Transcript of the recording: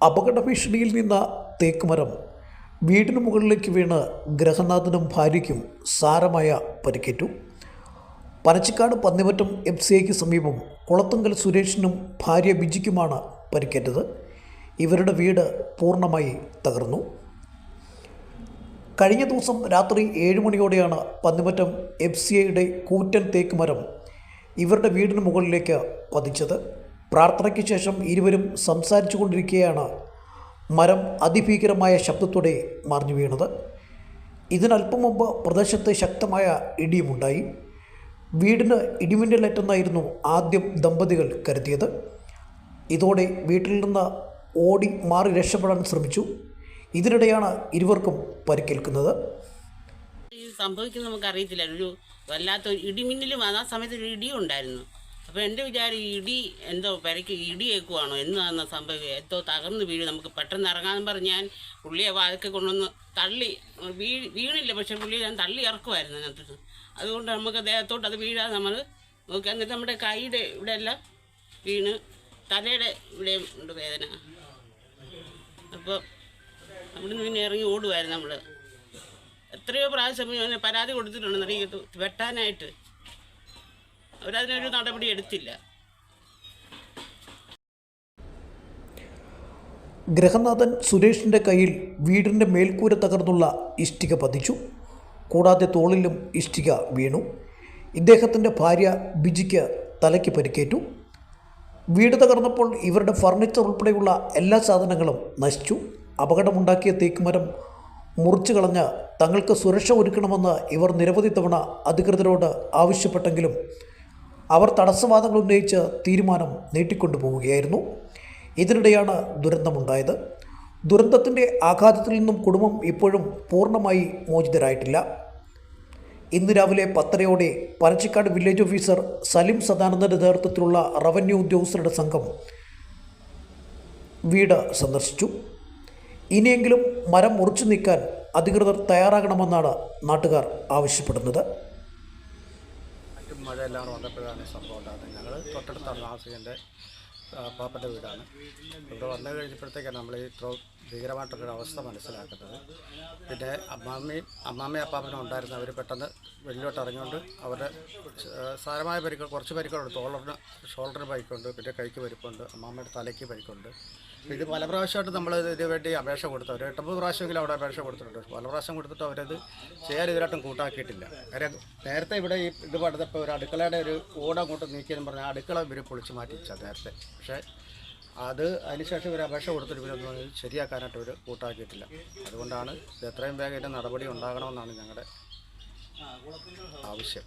അപകട ഭീഷണിയിൽ നിന്ന തേക്കുമരം വീടിന് മുകളിലേക്ക് വീണ് ഗ്രഹനാഥനും ഭാര്യയ്ക്കും സാരമായ പരിക്കേറ്റു. പനച്ചിക്കാട് പന്നിമറ്റം FCIക്ക് സമീപം കുളത്തുങ്കൽ സുരേഷിനും ഭാര്യ ബിജിക്കുമാണ് പരിക്കേറ്റത്. ഇവരുടെ വീട് പൂർണ്ണമായി തകർന്നു. കഴിഞ്ഞ ദിവസം രാത്രി 7 മണിയോടെയാണ് പന്നിമറ്റം FCIയുടെ കൂറ്റൻ തേക്കുമരം ഇവരുടെ വീടിന് മുകളിലേക്ക് പതിച്ചത്. പ്രാർത്ഥനയ്ക്ക് ശേഷം ഇരുവരും സംസാരിച്ചു കൊണ്ടിരിക്കെയാണ് മരം അതിഭീകരമായ ശബ്ദത്തോടെ മറിഞ്ഞു വീണത്. ഇതിനല്പം മുമ്പ് പ്രദേശത്ത് ശക്തമായ ഇടിയുമുണ്ടായി. വീടിന് ഇടിമിന്നലേറ്റെന്നായിരുന്നു ആദ്യം ദമ്പതികൾ കരുതിയത്. ഇതോടെ വീട്ടിൽ നിന്ന് ഓടി മാറി രക്ഷപ്പെടാൻ ശ്രമിച്ചു. ഇതിനിടെയാണ് ഇരുവർക്കും പരിക്കേൽക്കുന്നത്. സംഭവിക്കുന്നത് നമുക്കറിയത്തില്ല. ഒരു വല്ലാത്ത ഇടിമിന്നലും ആ സമയത്ത് ഒരു ഇടിയും ഉണ്ടായിരുന്നു. അപ്പോൾ എൻ്റെ വിചാരം ഇടി എന്തോ പെരയ്ക്ക് ഇടി കേൾക്കുവാണോ എന്നാണ് സംഭവം. എന്തോ തകർന്ന് വീഴും, നമുക്ക് പെട്ടെന്ന് ഇറങ്ങാമെന്ന് പറഞ്ഞ് ഞാൻ പുള്ളിയെ വാതൊക്കെ കൊണ്ടുവന്ന് തള്ളി വീണില്ല. പക്ഷേ പുള്ളിയെ ഞാൻ തള്ളി ഇറക്കുമായിരുന്നു അതിനകത്ത്. അതുകൊണ്ട് നമുക്ക് ദേഹത്തോട്ട് അത് വീഴാതെ നമ്മൾ നോക്കി. എന്നിട്ട് നമ്മുടെ കൈയുടെ ഇവിടെ എല്ലാം വീണ് തലയുടെ ഇവിടെ ഉണ്ട് വേദന. അപ്പോൾ അവിടുന്ന് പിന്നെ ഇറങ്ങി ഓടുമായിരുന്നു നമ്മൾ. എത്രയോ പ്രാവശ്യം പരാതി കൊടുത്തിട്ടുണ്ട് വെട്ടാനായിട്ട്. അവരതിനൊരു നടപടി എടുത്തില്ല. ഗ്രഹനാഥൻ സുരേഷിൻ്റെ കയ്യിൽ വീടിൻ്റെ മേൽക്കൂര തകർന്നുള്ള ഇഷ്ടിക പതിച്ചു. കൂടാതെ തോളിലും ഇഷ്ടിക വീണു. ഇദ്ദേഹത്തിൻ്റെ ഭാര്യ ബിജിക്ക് തലയ്ക്ക് പരിക്കേറ്റു. വീട് തകർന്നപ്പോൾ ഇവരുടെ ഫർണിച്ചർ ഉൾപ്പെടെയുള്ള എല്ലാ സാധനങ്ങളും നശിച്ചു. അപകടമുണ്ടാക്കിയ തേക്കുമരം മുറിച്ചു കളഞ്ഞ് തങ്ങൾക്ക് സുരക്ഷ ഒരുക്കണമെന്ന് ഇവർ നിരവധി തവണ അധികൃതരോട് ആവശ്യപ്പെട്ടെങ്കിലും അവർ തടസ്സവാദങ്ങൾ ഉന്നയിച്ച് തീരുമാനം നീട്ടിക്കൊണ്ടുപോവുകയായിരുന്നു. ഇതിനിടെയാണ് ദുരന്തമുണ്ടായത്. ദുരന്തത്തിൻ്റെ ആഘാതത്തിൽ നിന്നും കുടുംബം ഇപ്പോഴും പൂർണ്ണമായി മോചിതരായിട്ടില്ല. ഇന്ന് രാവിലെ 10:30 പനച്ചിക്കാട് വില്ലേജ് ഓഫീസർ സലിം സദാനന്ദൻ്റെ നേതൃത്വത്തിലുള്ള റവന്യൂ ഉദ്യോഗസ്ഥരുടെ സംഘം വീട് സന്ദർശിച്ചു. ഇനിയെങ്കിലും മരം മുറിച്ചു നീക്കാൻ അധികൃതർ തയ്യാറാകണമെന്നാണ് നാട്ടുകാർ ആവശ്യപ്പെടുന്നത്. മഴയെല്ലാം വന്നപ്പോഴാണ് സംഭവം ഉണ്ടാകുന്നത്. ഞങ്ങൾ തൊട്ടടുത്താണ് താമസിക്കേണ്ട പാപ്പൻ്റെ വീടാണ്. ഇവിടെ വന്നു കഴിഞ്ഞപ്പോഴത്തേക്കാണ് നമ്മൾ ഈ ഇത്ര ഭീകരമായിട്ടുള്ളൊരു അവസ്ഥ മനസ്സിലാക്കുന്നത്. പിന്നെ അമ്മാമ്മയും അപ്പാപ്പനും ഉണ്ടായിരുന്നു. അവർ പെട്ടെന്ന് വെളിയിലോട്ട് ഇറങ്ങിക്കൊണ്ട് അവരുടെ സാരമായ പരിക്കുകൾ, കുറച്ച് പരിക്കുകളുണ്ട്. ഷോൾഡറിന് പരിക്കുണ്ട്, പിന്നെ കൈക്ക് പരിക്കുണ്ട്, അമ്മാമ്മയുടെ തലയ്ക്ക് പരിക്കുണ്ട്. ഇത് പല പ്രാവശ്യമായിട്ട് നമ്മൾ ഇതിന് വേണ്ടി അപേക്ഷ കൊടുത്തു. ഒരു 8-9 പ്രാവശ്യമെങ്കിലും അവിടെ അപേക്ഷ കൊടുത്തിട്ടുണ്ട്. പല പ്രാവശ്യം കൊടുത്തിട്ട് അവരത് ചെയ്യാൻ ഇതിലായിട്ടും കൂട്ടാക്കിയിട്ടില്ല. കാര്യം നേരത്തെ ഇവിടെ ഈ ഇത് പടുത്തപ്പോൾ ഒരു അടുക്കളയുടെ ഒരു ഓട് അങ്ങോട്ട് നീക്കിയെന്ന് പറഞ്ഞാൽ അടുക്കള ഇവർ പൊളിച്ച് മാറ്റിച്ചാൽ നേരത്തെ. പക്ഷേ അതിനുശേഷം ഇവർ അപേക്ഷ കൊടുത്തിട്ട് ഇവരൊന്നും ശരിയാക്കാനായിട്ട് ഇവർ കൂട്ടാക്കിയിട്ടില്ല. അതുകൊണ്ടാണ് എത്രയും വേഗം ഇതിൻ്റെ നടപടി ഉണ്ടാകണമെന്നാണ് ഞങ്ങളുടെ ആവശ്യം.